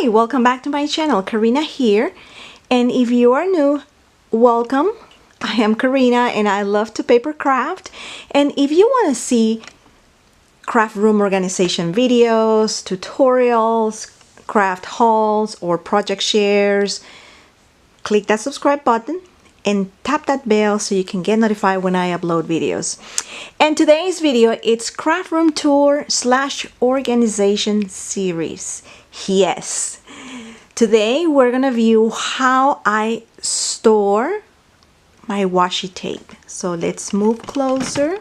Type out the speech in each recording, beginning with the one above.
Hi, welcome back to my channel. Karina here, and if you are new, welcome. I am Karina and I love to paper craft, and if you want to see craft room organization videos, tutorials, craft hauls, or project shares, click that subscribe button and tap that bell so you can get notified when I upload videos. And today's video, it's craft room tour / organization series. Yes, today we're gonna view how I store my washi tape. So let's move closer.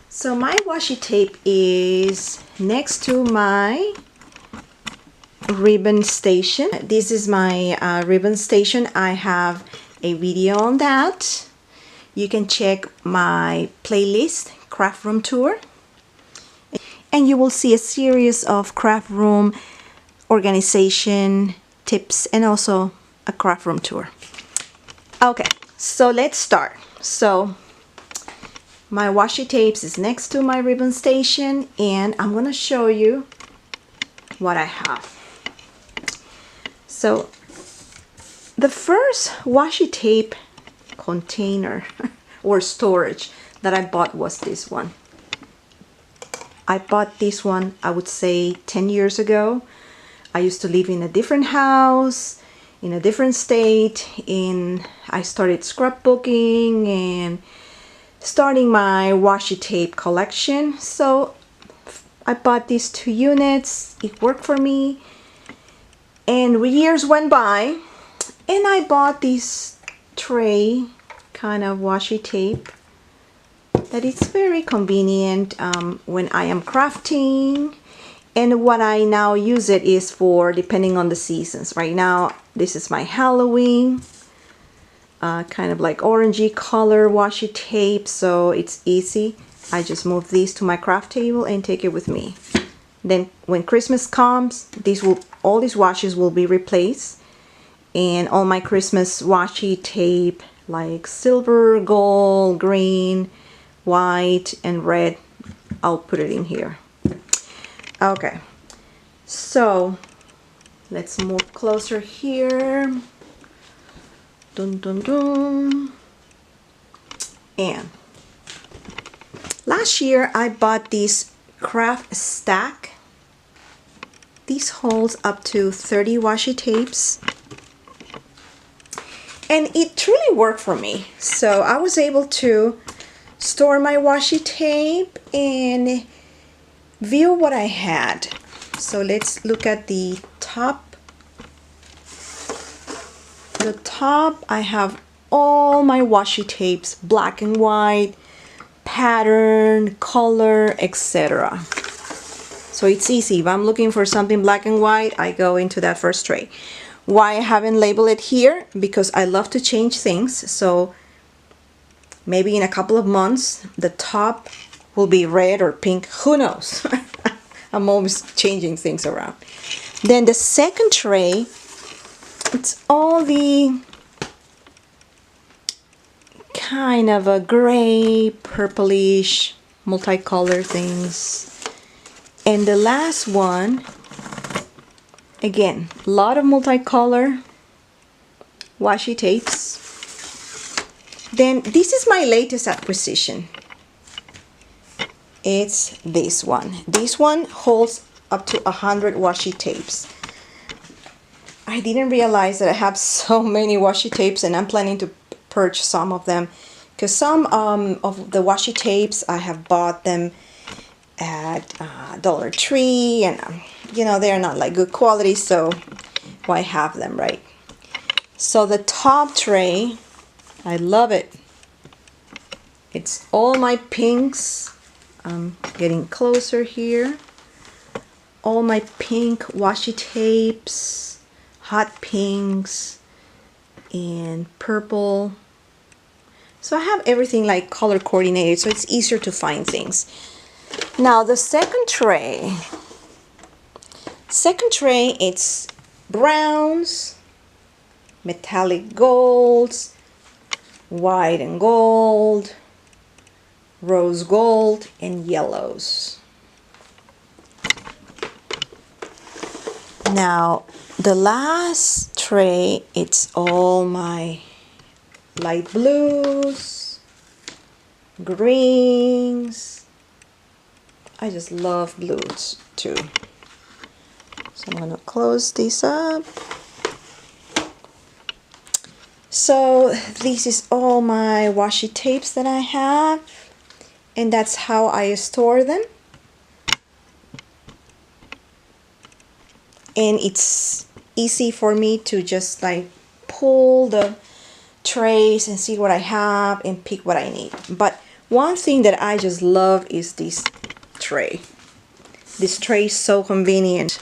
So my washi tape is next to my ribbon station. This is my ribbon station. I have a video on that. You can check my playlist, craft room tour, and you will see a series of craft room organization tips and also a craft room tour. Okay, so let's start. So my washi tapes is next to my ribbon station, and I'm gonna show you what I have. So the first washi tape container or storage that I bought was this one. I bought this one, I would say 10 years ago. I used to live in a different house, in a different state, and I started scrapbooking and starting my washi tape collection. So I bought these 2 units. It worked for me. And years went by, and I bought this tray kind of washi tape that is very convenient when I am crafting. And what I now use it is for depending on the seasons. Right now, this is my Halloween, kind of like orangey color washi tape, so it's easy. I just move these to my craft table and take it with me. Then when Christmas comes, all these washes will be replaced, and all my Christmas washi tape like silver, gold, green, white, and red, I'll put it in here. Okay, so let's move closer here. Dun, dun, dun. And last year I bought this craft stack. This holds up to 30 washi tapes, and it truly worked for me. So I was able to store my washi tape and view what I had. So let's look at the top. The top, I have all my washi tapes, black and white, pattern, color, etc. So it's easy. If I'm looking for something black and white, I go into that first tray. Why I haven't labeled it here? Because I love to change things. So maybe in a couple of months, the top will be red or pink. Who knows? I'm always changing things around. Then the second tray, it's all the kind of a gray, purplish, multicolor things. And the last one, again, a lot of multicolor washi tapes. Then this is my latest acquisition. It's this one. This one holds up to 100 washi tapes. I didn't realize that I have so many washi tapes, and I'm planning to purge some of them, because some of the washi tapes I have bought them at Dollar Tree, and you know, they're not like good quality, so why have them, right? So the top tray, I love it. It's all my pinks. I'm getting closer here. All my pink washi tapes, hot pinks, and purple. So I have everything like color coordinated, so it's easier to find things. Now the second tray, it's browns, metallic golds, white and gold, rose gold, and yellows. Now, the last tray, it's all my light blues, greens. I just love blues too. So I'm gonna close this up. So this is all my washi tapes that I have, and that's how I store them. And it's easy for me to just like pull the trays and see what I have and pick what I need. But one thing that I just love is this tray. This tray is so convenient.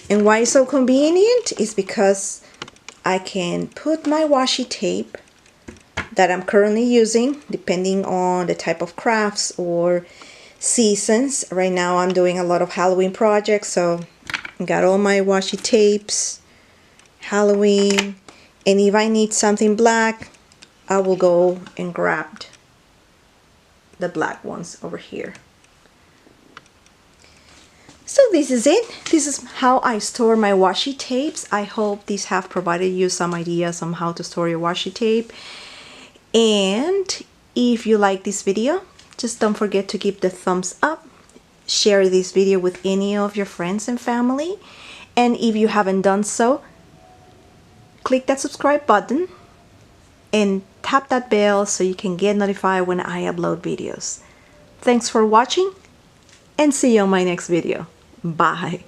And why it's so convenient is because I can put my washi tape that I'm currently using, depending on the type of crafts or seasons. Right now I'm doing a lot of Halloween projects, so I got all my washi tapes, Halloween, and if I need something black, I will go and grab the black ones over here. So this is it. This is how I store my washi tapes. I hope these have provided you some ideas on how to store your washi tape. And if you like this video, just don't forget to give the thumbs up. Share this video with any of your friends and family. And if you haven't done so, click that subscribe button and tap that bell so you can get notified when I upload videos. Thanks for watching and see you on my next video. Bye.